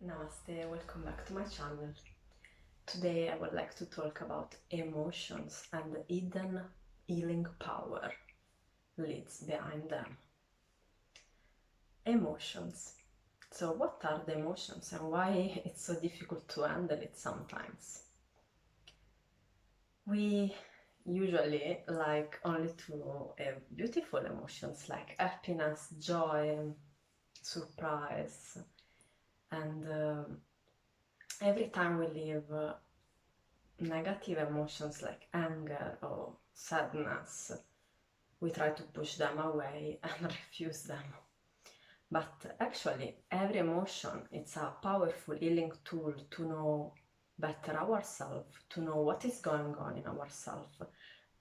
Namaste, welcome back to my channel. Today I would like to talk about emotions and the hidden healing power leads behind them. Emotions. So what are the emotions and why it's so difficult to handle it sometimes? We usually like only to have beautiful emotions like happiness, joy, surprise, and every time we live negative emotions like anger or sadness, we try to push them away and refuse them. But actually, every emotion, it's a powerful healing tool to know better ourselves, to know what is going on in ourselves,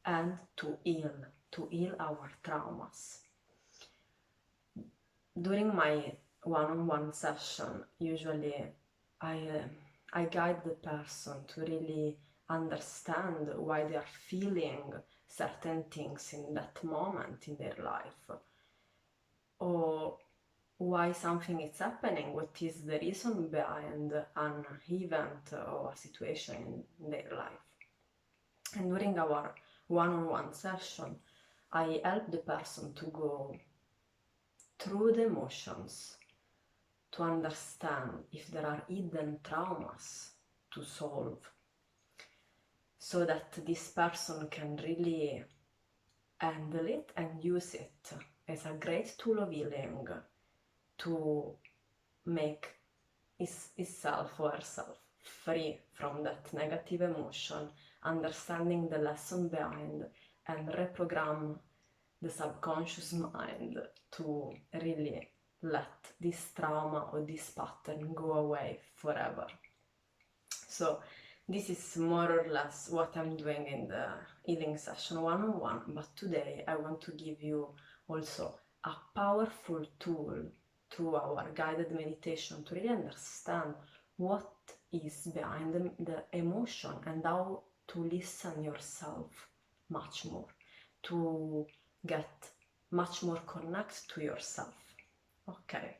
and to heal our traumas. During my one-on-one session, usually I guide the person to really understand why they are feeling certain things in that moment in their life, or why something is happening, what is the reason behind an event or a situation in their life. And during our one-on-one session, I help the person to go through the emotions, to understand if there are hidden traumas to solve, so that this person can really handle it and use it as a great tool of healing to make himself or herself free from that negative emotion, understanding the lesson behind, and reprogram the subconscious mind to really let this trauma or this pattern go away forever. So this is more or less what I'm doing in the healing session one-on-one, but today I want to give you also a powerful tool through our guided meditation to really understand what is behind the emotion and how to listen yourself much more, to get much more connected to yourself. Okay,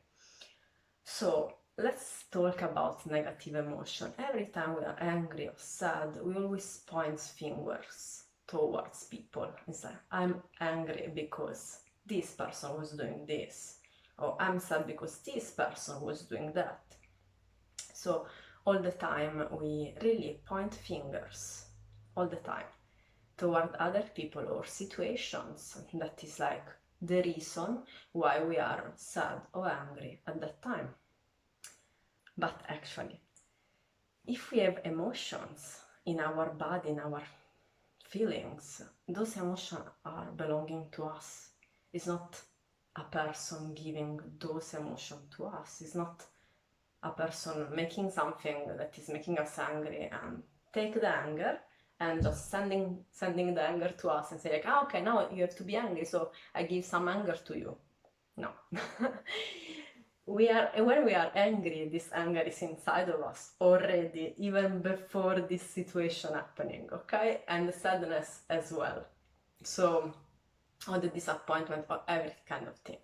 so let's talk about negative emotion. Every time we are angry or sad, we always point fingers towards people. It's like, I'm angry because this person was doing this, or I'm sad because this person was doing that. So all the time we really point fingers, all the time, toward other people or situations. That is like the reason why we are sad or angry at that time. But actually, if we have emotions in our body, in our feelings, those emotions are belonging to us. It's not a person giving those emotions to us. It's not a person making something that is making us angry and take the anger and just sending the anger to us and say like, ah, okay, now you have to be angry, so I give some anger to you. No. When we are angry, this anger is inside of us already, even before this situation happening, okay? And the sadness as well. So, or the disappointment, or every kind of thing.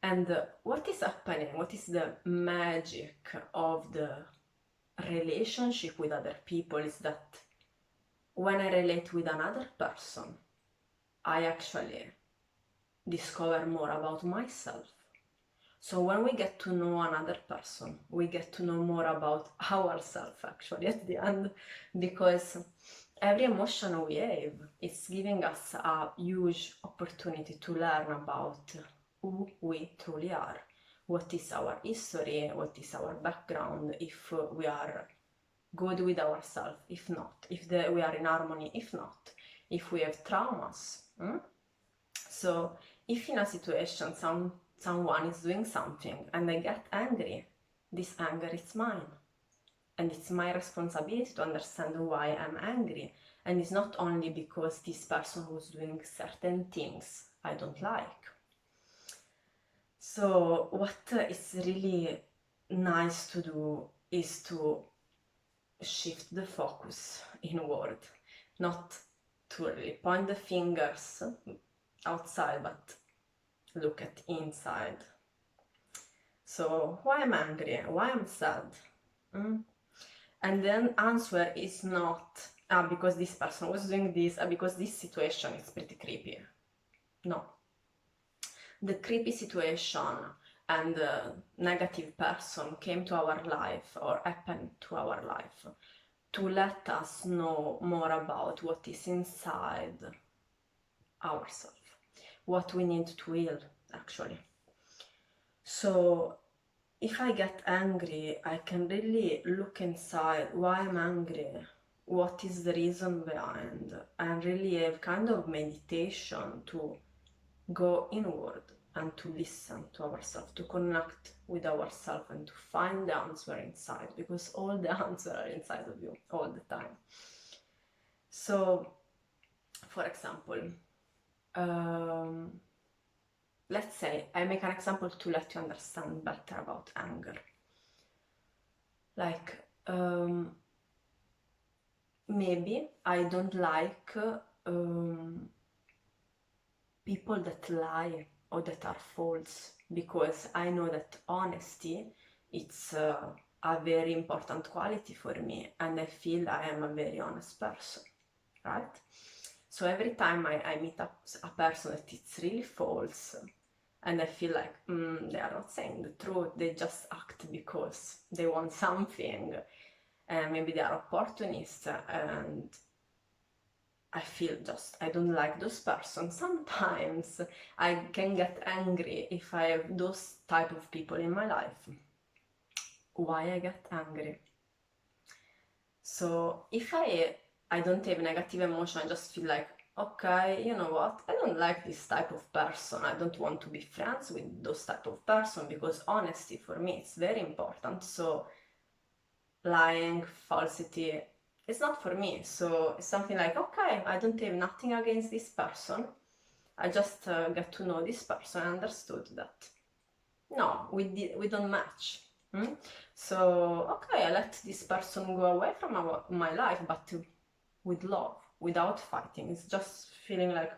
And what is happening? What is the magic of the relationship with other people is that when I relate with another person, I actually discover more about myself. So when we get to know another person, we get to know more about ourselves actually at the end, because every emotion we have is giving us a huge opportunity to learn about who we truly are, what is our history, what is our background, if we are good with ourselves, if not, if we are in harmony, if not, if we have traumas. So if in a situation someone is doing something and I get angry, this anger is mine. And it's my responsibility to understand why I'm angry. And it's not only because this person was doing certain things I don't like. So what is really nice to do is to shift the focus inward, not to really point the fingers outside, but look at inside. So why I'm angry? Why I'm sad? Mm? And then answer is not, because this person was doing this, because this situation is pretty creepy. No. The creepy situation and the negative person came to our life or happened to our life to let us know more about what is inside ourselves, what we need to heal, actually. So if I get angry, I can really look inside why I'm angry, what is the reason behind, and really have kind of meditation to go inward and to listen to ourselves, to connect with ourselves and to find the answer inside, because all the answers are inside of you all the time. So, for example, let's say I make an example to let you understand better about anger. Like, maybe I don't like people that lie or that are false, because I know that honesty, it's a very important quality for me, and I feel I am a very honest person, right? So every time I meet a person that it's really false, and I feel like they are not saying the truth, they just act because they want something, and maybe they are opportunists, and I feel just, I don't like those persons. Sometimes I can get angry if I have those type of people in my life. Why I get angry? So if I don't have negative emotion, I just feel like, okay, you know what, I don't like this type of person, I don't want to be friends with those type of person, because honesty for me is very important. So lying, falsity, it's not for me. So it's something like, okay, I don't have nothing against this person, I just get to know this person and understood that no, we don't match. So okay, I let this person go away from my life, but with love, without fighting. It's just feeling like,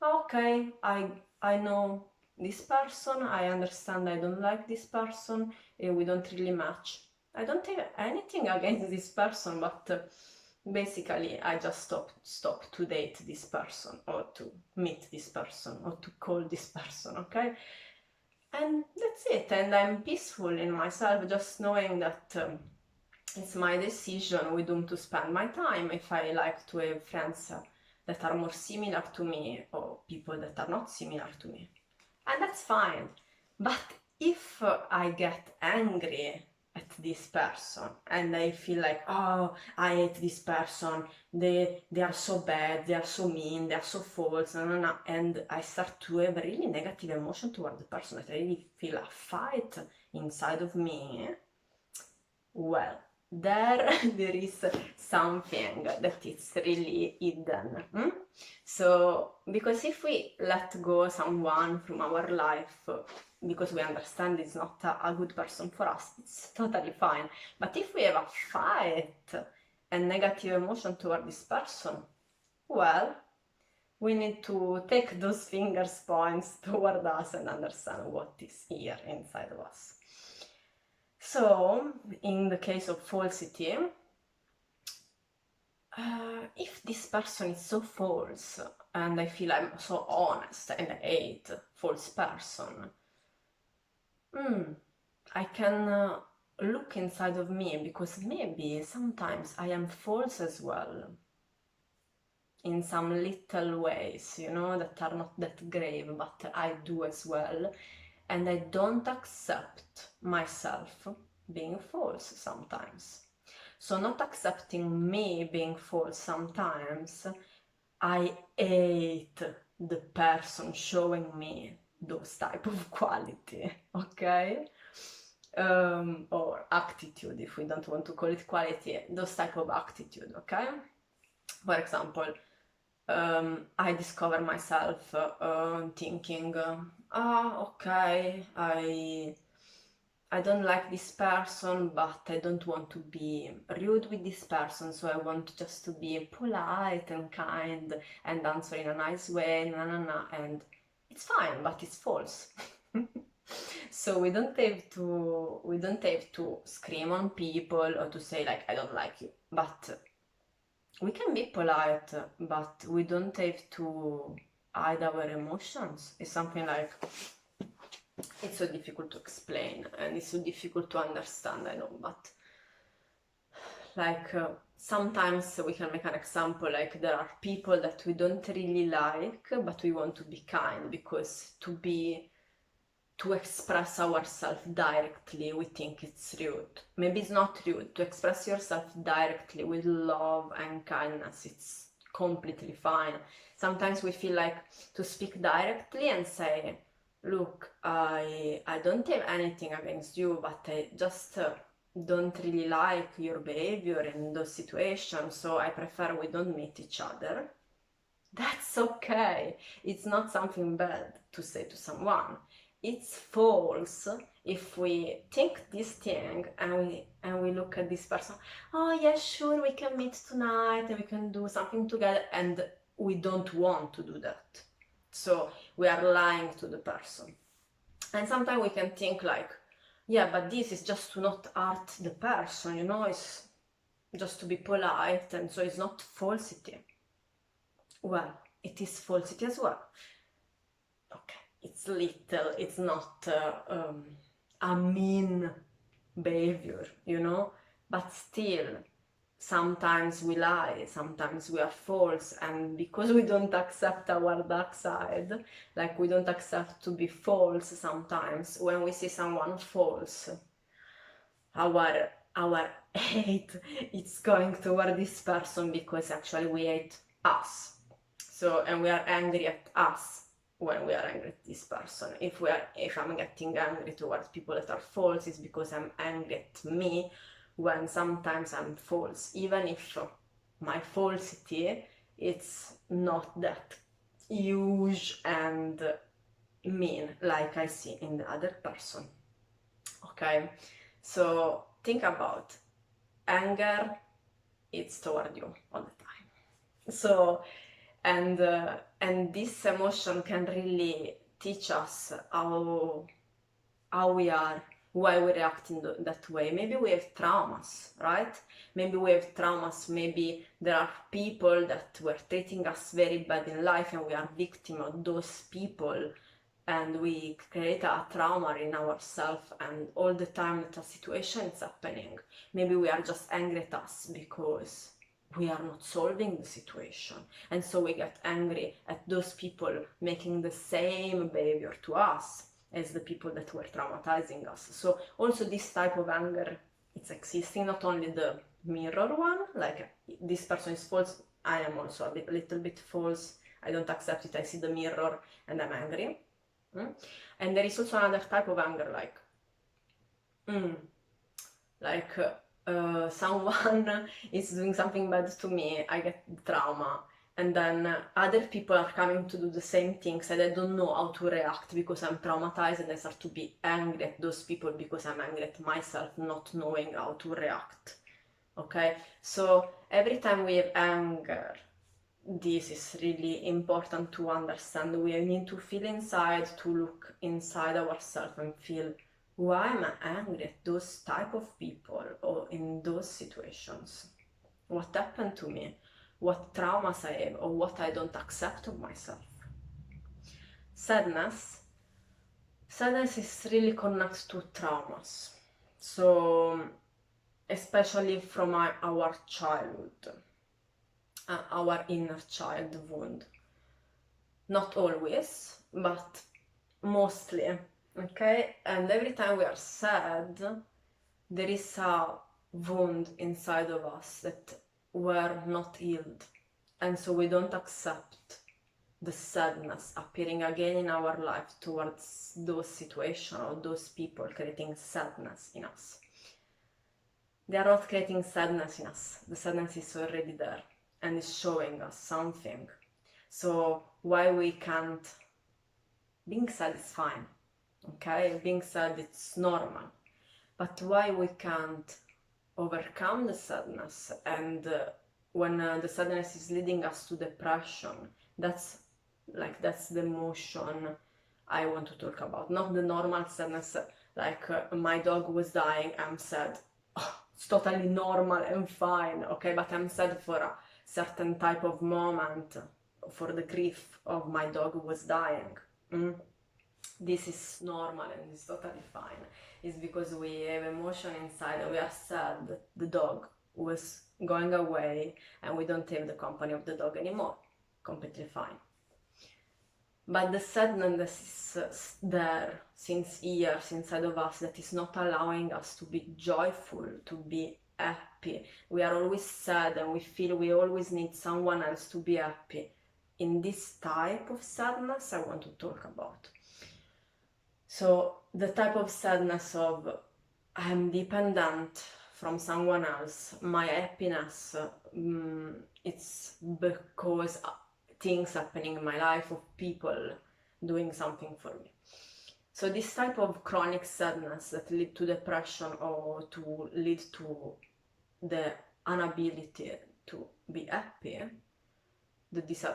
okay, I know this person, I understand I don't like this person, we don't really match. I don't have anything against this person, but basically I just stop to date this person, or to meet this person, or to call this person, okay? And that's it, and I'm peaceful in myself, just knowing that it's my decision with whom to spend my time. If I like to have friends that are more similar to me, or people that are not similar to me, and that's fine. But if I get angry at this person and I feel like, oh, I hate this person, they are so bad, they are so mean, they are so false, and I start to have a really negative emotion toward the person, that I really feel a fight inside of me, well, there is something that is really hidden. So, because if we let go someone from our life because we understand it's not a good person for us, it's totally fine. But if we have a fight and negative emotion toward this person, well, we need to take those fingers points toward us and understand what is here inside of us. So, in the case of falsity, if this person is so false and I feel I'm so honest and I hate false person, I can look inside of me, because maybe sometimes I am false as well, in some little ways, that are not that grave, but I do as well, and I don't accept myself being false sometimes. So not accepting me being false sometimes, I hate the person showing me those type of quality, okay? Or attitude, if we don't want to call it quality, those type of attitude, okay? For example, I discover myself thinking, okay, I don't like this person, but I don't want to be rude with this person, so I want just to be polite and kind and answer in a nice way, and it's fine, but it's false. So we don't have to scream on people or to say like I don't like you, but we can be polite, but we don't have to hide our emotions. It's something like, it's so difficult to explain and it's so difficult to understand, I know, but like sometimes we can make an example, like there are people that we don't really like, but we want to be kind, because to express ourselves directly we think it's rude. Maybe it's not rude. To express yourself directly with love and kindness, it's completely fine. Sometimes we feel like to speak directly and say, look, I don't have anything against you, but I just don't really like your behavior in those situations, so I prefer we don't meet each other. That's okay. It's not something bad to say to someone. It's false if we think this thing and we look at this person, oh yeah, sure, we can meet tonight and we can do something together, and we don't want to do that. So we are lying to the person. And sometimes we can think like, yeah, but this is just to not hurt the person, you know, it's just to be polite, and so it's not falsity. Well, it is falsity as well. Okay, it's little, it's not a mean behavior, you know, but still, sometimes we lie, sometimes we are false, and because we don't accept our dark side, like we don't accept to be false sometimes, when we see someone false, our hate it's going toward this person, because actually we hate us. So, and we are angry at us when we are angry at this person. If I'm getting angry towards people that are false, it's because I'm angry at me, when sometimes I'm false, even if my falsity it's not that huge and mean like I see in the other person. Okay, so think about anger, it's toward you all the time. So and this emotion can really teach us how we are, why we react in that way. Maybe we have traumas, right? Maybe we have traumas, maybe there are people that were treating us very bad in life and we are victim of those people, and we create a trauma in ourselves, and all the time that a situation is happening, maybe we are just angry at us because we are not solving the situation, and so we get angry at those people making the same behavior to us as the people that were traumatizing us. So also this type of anger, it's existing, not only the mirror one, like this person is false, I am also a little bit false, I don't accept it, I see the mirror and I'm angry. And there is also another type of anger, like someone is doing something bad to me, I get trauma, and then other people are coming to do the same things and I don't know how to react because I'm traumatized, and I start to be angry at those people because I'm angry at myself, not knowing how to react. Okay, so every time we have anger, this is really important to understand. We need to feel inside, to look inside ourselves and feel, why am I angry at those type of people or in those situations? What happened to me? What traumas I have or what I don't accept of myself? Sadness is really connected to traumas. So especially from our childhood. Our inner child wound. Not always, but mostly, okay? And every time we are sad, there is a wound inside of us that were not healed. And so we don't accept the sadness appearing again in our life towards those situations or those people creating sadness in us. They are not creating sadness in us. The sadness is already there and is showing us something. So why we can't, being sad is fine, okay? Being sad, it's normal. But why we can't overcome the sadness, and when the sadness is leading us to depression, that's the emotion I want to talk about. Not the normal sadness, like my dog was dying, I'm sad. Oh, it's totally normal and fine, okay? But I'm sad for a certain type of moment, for the grief of my dog who was dying. This is normal and it's totally fine. It's because we have emotion inside and we are sad that the dog was going away and we don't have the company of the dog anymore. Completely fine. But the sadness is there since years inside of us that is not allowing us to be joyful, to be happy. We are always sad and we feel we always need someone else to be happy. In this type of sadness I want to talk about. So the type of sadness of I'm dependent from someone else, my happiness, it's because things happening in my life, of people doing something for me. So this type of chronic sadness that lead to depression or to lead to the inability to be happy,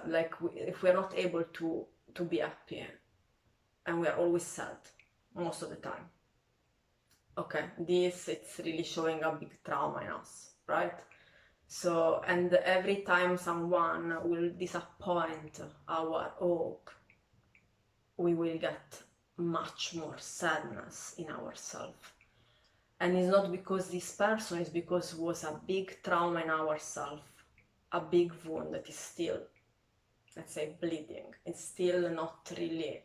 like if we are not able to be happy and we are always sad most of the time. Okay, it's really showing a big trauma in us, right? So, and every time someone will disappoint our hope, we will get much more sadness in ourselves. And it's not because this person, it's because it was a big trauma in ourselves, a big wound that is still, let's say, bleeding. It's still not really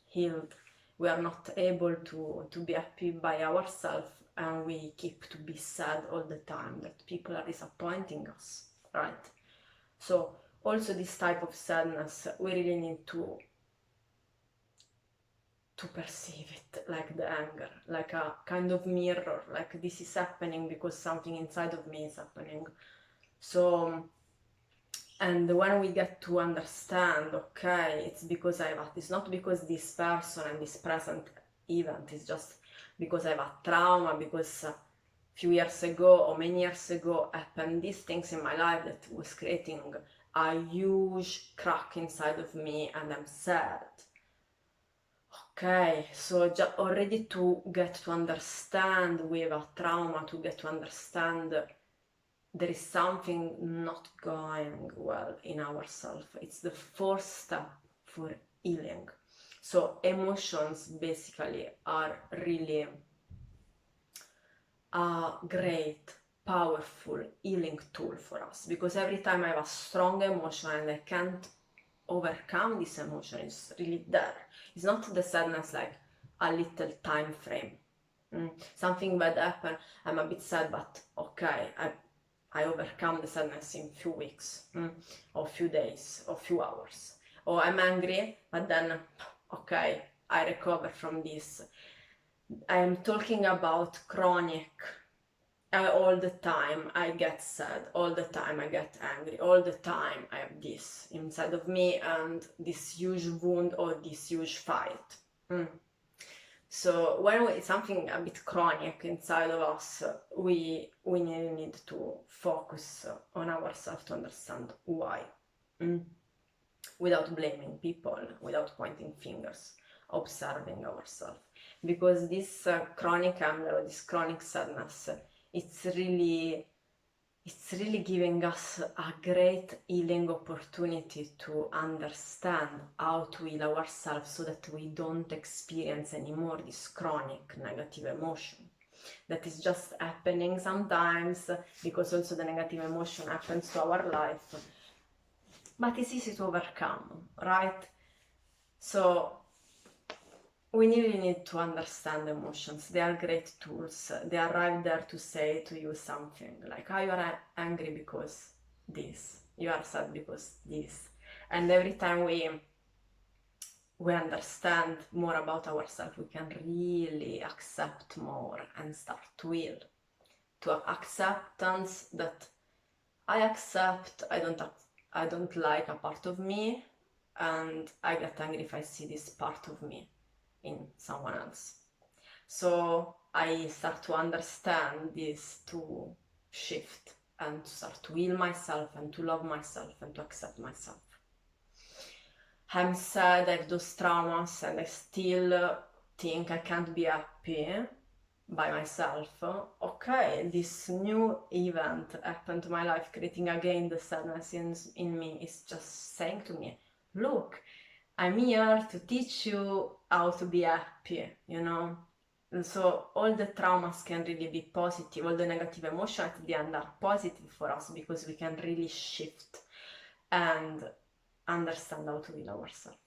healed. We are not able to be happy by ourselves, and we keep to be sad all the time that people are disappointing us, right? So also this type of sadness, we really need to perceive it like the anger, like a kind of mirror, like this is happening because something inside of me is happening. So, and when we get to understand, okay, it's because it's not because this person and this present event, it's just because I have a trauma, because a few years ago or many years ago happened these things in my life that was creating a huge crack inside of me and I'm sad. Okay, so already to get to understand we have a trauma, to get to understand there is something not going well in ourselves. It's the first step for healing. So emotions basically are really a great, powerful healing tool for us, because every time I have a strong emotion and I can't overcome this emotion, it's really there. It's not the sadness like a little time frame. Something bad happened, I'm a bit sad, but okay, I overcome the sadness in few weeks, or few days, or few hours. Or I'm angry, but then, okay, I recover from this. I am talking about chronic. All the time I get sad, all the time I get angry, all the time I have this inside of me and this huge wound or this huge fight. So when it's something a bit chronic inside of us, we need to focus on ourselves to understand why, without blaming people, without pointing fingers, observing ourselves. Because this chronic anger or this chronic sadness, it's really giving us a great healing opportunity to understand how to heal ourselves so that we don't experience anymore this chronic negative emotion that is just happening sometimes, because also the negative emotion happens to our life, but it's easy to overcome, right? So we really need to understand emotions. They are great tools. They arrive there to say to you something like, oh, you are angry because this, you are sad because this. And every time we understand more about ourselves, we can really accept more and start to heal. To acceptance that I accept, I don't like a part of me, and I get angry if I see this part of me in someone else. So I start to understand this, to shift and to start to heal myself and to love myself and to accept myself. I'm sad, I have those traumas, and I still think I can't be happy by myself. Okay, this new event happened to my life, creating again the sadness in me, is just saying to me, look, I'm here to teach you how to be happy, you know? And so all the traumas can really be positive, all the negative emotions at the end are positive for us because we can really shift and understand how to heal ourselves.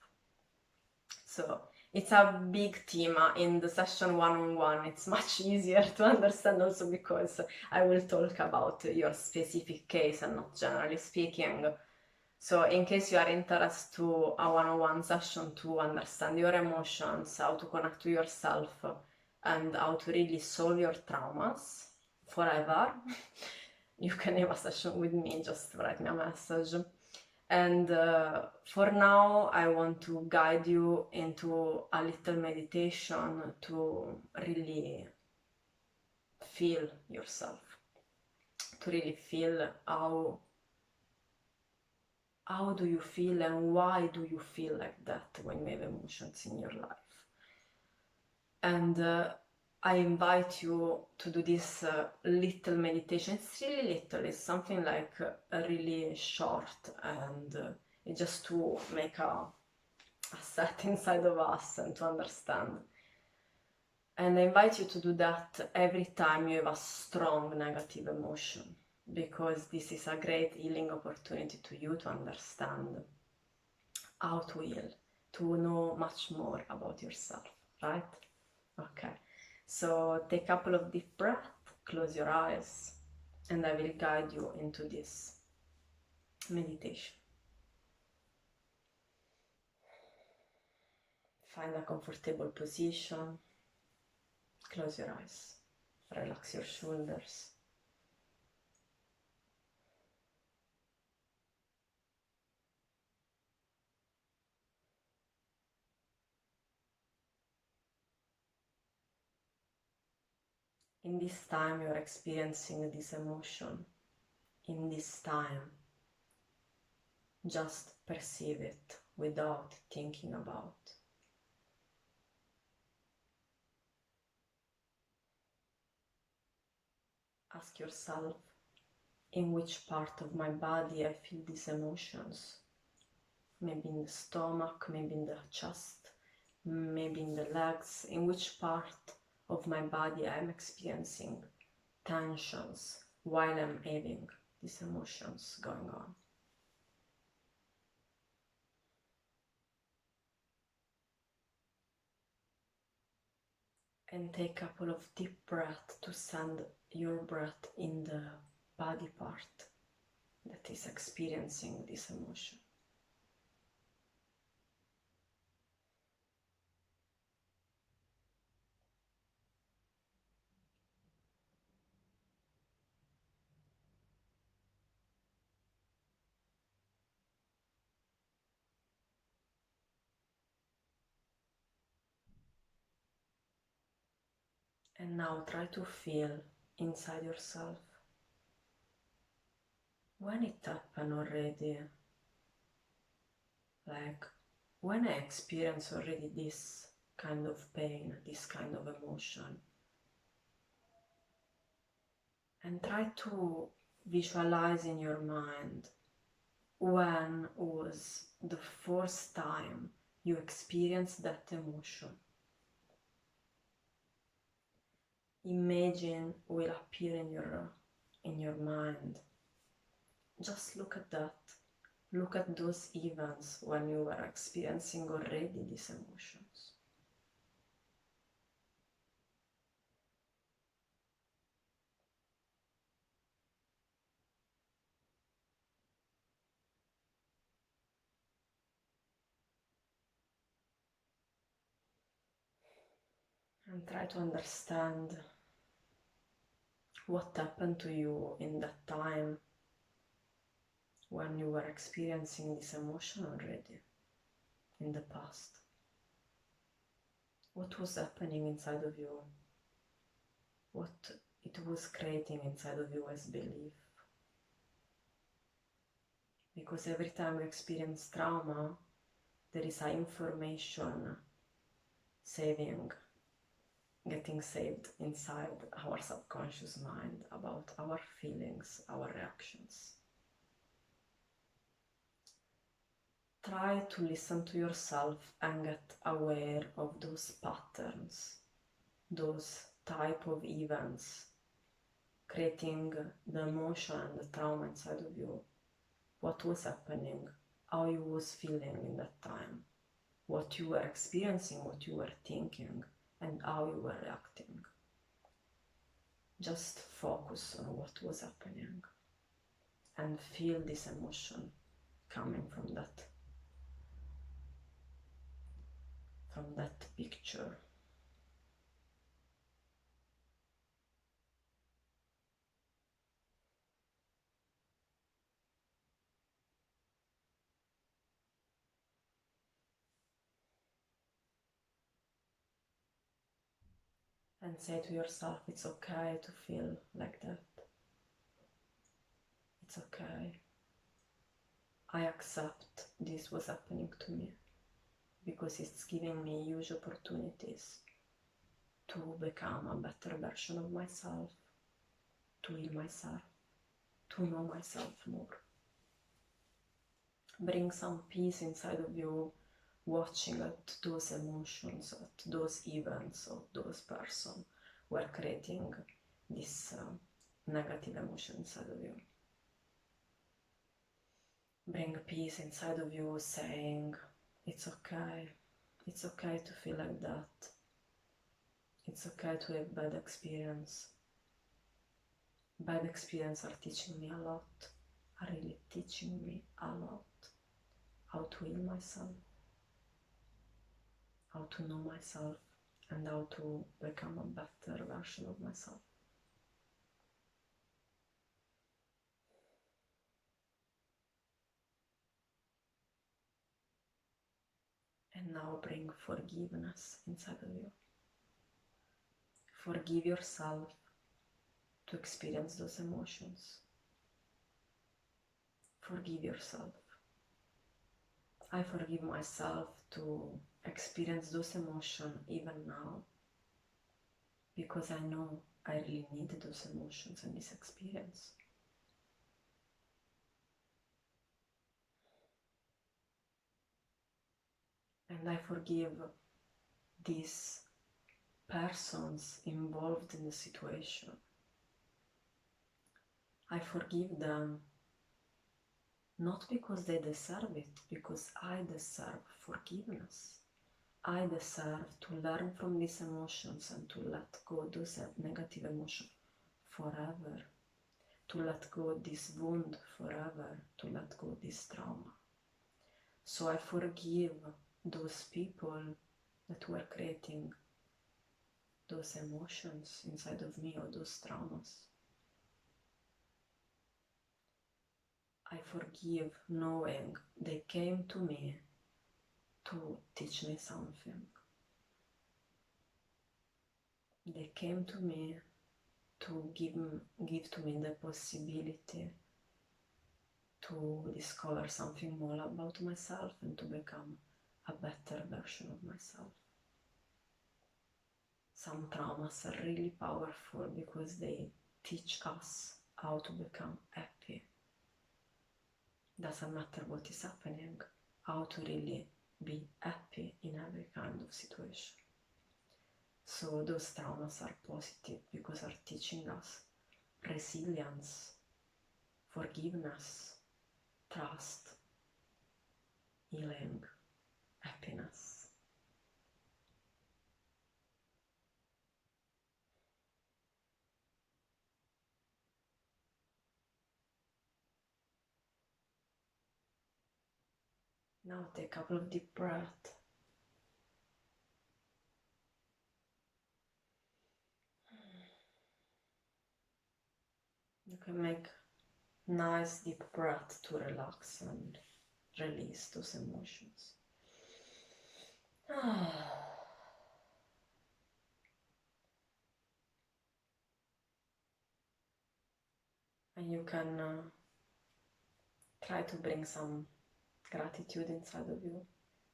So it's a big theme in the session one-on-one. It's much easier to understand also because I will talk about your specific case and not generally speaking. So in case you are interested to a one-on-one session to understand your emotions, how to connect to yourself, and how to really solve your traumas forever, you can have a session with me, just write me a message. And for now, I want to guide you into a little meditation to really feel yourself, to really feel how do you feel and why do you feel like that when you have emotions in your life. And I invite you to do this little meditation. It's really little, it's something like really short, and it's just to make a set inside of us and to understand. And I invite you to do that every time you have a strong negative emotion, because this is a great healing opportunity to you to understand how to heal, to know much more about yourself, right? Okay, so take a couple of deep breaths, close your eyes, and I will guide you into this meditation. Find a comfortable position, close your eyes, relax your shoulders. In this time you're experiencing this emotion, in this time, just perceive it without thinking about. Ask yourself, in which part of my body I feel these emotions? Maybe in the stomach, maybe in the chest, maybe in the legs. In which part of my body I'm experiencing tensions while I'm having these emotions going on. And take a couple of deep breaths to send your breath in the body part that is experiencing this emotion. And now try to feel inside yourself when it happened already, like when I experience already this kind of pain, this kind of emotion. And try to visualize in your mind when was the first time you experienced that emotion. Imagine will appear in your mind. Just look at that. Look at those events when you were experiencing already these emotions. And try to understand what happened to you in that time when you were experiencing this emotion already in the past. What was happening inside of you? What it was creating inside of you as belief? Because every time we experience trauma, there is a information getting saved inside our subconscious mind about our feelings, our reactions. Try to listen to yourself and get aware of those patterns, those type of events, creating the emotion and the trauma inside of you, what was happening, how you was feeling in that time, what you were experiencing, what you were thinking, and how you were reacting. Just focus on what was happening and feel this emotion coming from that picture. And say to yourself, it's okay to feel like that. It's okay. I accept this was happening to me because it's giving me huge opportunities to become a better version of myself, to heal myself, to know myself more. Bring some peace inside of you, watching at those emotions, at those events of those person who are creating this negative emotion inside of you. Bring peace inside of you, saying, it's okay to feel like that. It's okay to have bad experience. Bad experience are teaching me a lot, are really teaching me a lot how to heal myself, how to know myself, and how to become a better version of myself. And now bring forgiveness inside of you. Forgive yourself to experience those emotions. Forgive yourself. I forgive myself to experience those emotions even now, because I know I really need those emotions and this experience. And I forgive these persons involved in the situation. I forgive them not because they deserve it, because I deserve forgiveness. I deserve to learn from these emotions and to let go those negative emotions forever, to let go this wound forever, to let go this trauma. So I forgive those people that were creating those emotions inside of me, or those traumas. I forgive knowing they came to me to teach me something. They came to me to give to me the possibility to discover something more about myself and to become a better version of myself. Some traumas are really powerful because they teach us how to become happy. Doesn't matter what is happening, how to really be happy in every kind of situation. So those traumas are positive because are teaching us resilience, forgiveness, trust, healing, happiness. Now take a couple of deep breaths. You can make nice deep breath to relax and release those emotions. And you can try to bring some gratitude inside of you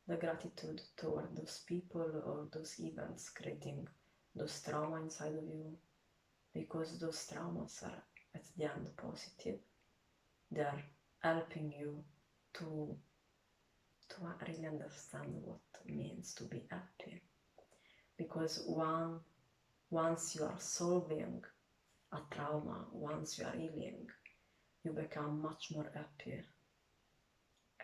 the gratitude toward those people or those events creating those trauma inside of you, because those traumas are at the end positive. They're helping you to really understand what it means to be happy. Because once you are solving a trauma, once you are healing, you become much more happy,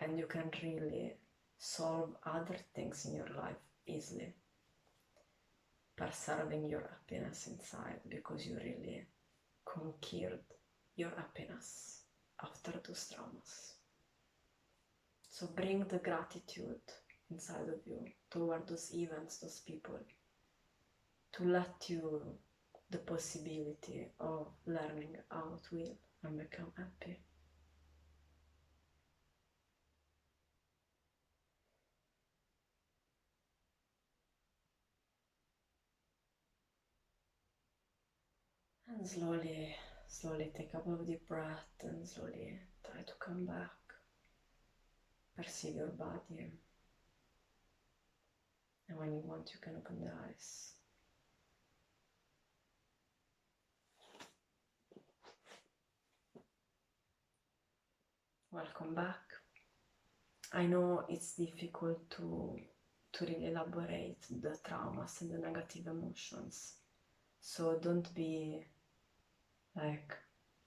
and you can really solve other things in your life easily, preserving your happiness inside, because you really conquered your happiness after those traumas. So bring the gratitude inside of you toward those events, those people, to let you the possibility of learning how to heal and become happy. And slowly take a couple of deep breath and slowly try to come back. Perceive your body. And when you want, you can open the eyes. Welcome back. I know it's difficult to really elaborate the traumas and the negative emotions. So don't be like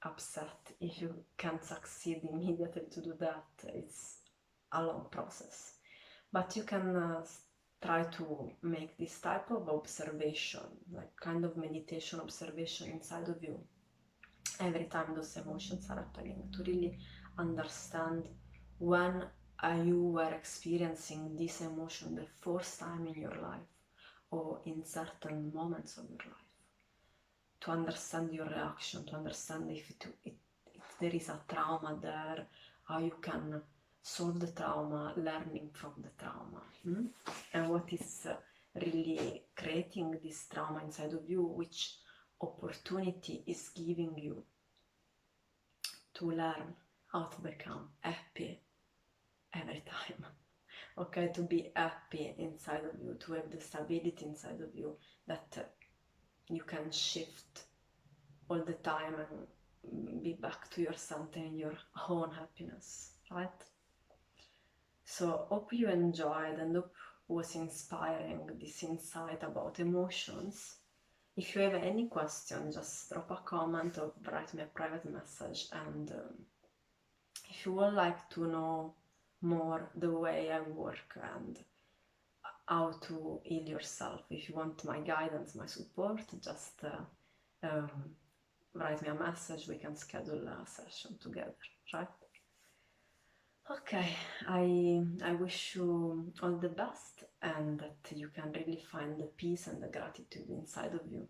upset if you can't succeed immediately to do that. It's a long process. But you can try to make this type of observation, like kind of meditation observation inside of you, every time those emotions are happening, to really understand when you were experiencing this emotion the first time in your life, or in certain moments of your life, to understand your reaction, to understand if there is a trauma there, how you can solve the trauma, learning from the trauma, and what is really creating this trauma inside of you, which opportunity is giving you to learn how to become happy every time. Okay, to be happy inside of you, to have the stability inside of you that you can shift all the time and be back to your center and your own happiness, right? So hope you enjoyed and hope was inspiring this insight about emotions. If you have any question, just drop a comment or write me a private message. And if you would like to know more the way I work and how to heal yourself, if you want my guidance, my support, just write me a message. We can schedule a session together, right? Okay, I wish you all the best, and that you can really find the peace and the gratitude inside of you,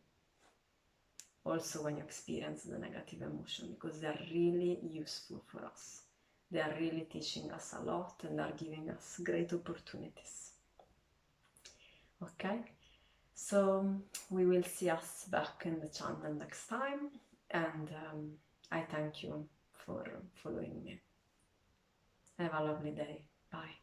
also when you experience the negative emotion, because they are really useful for us. They are really teaching us a lot and are giving us great opportunities. Okay, so we will see us back in the channel next time, and I thank you for following me. Have a lovely day. Bye.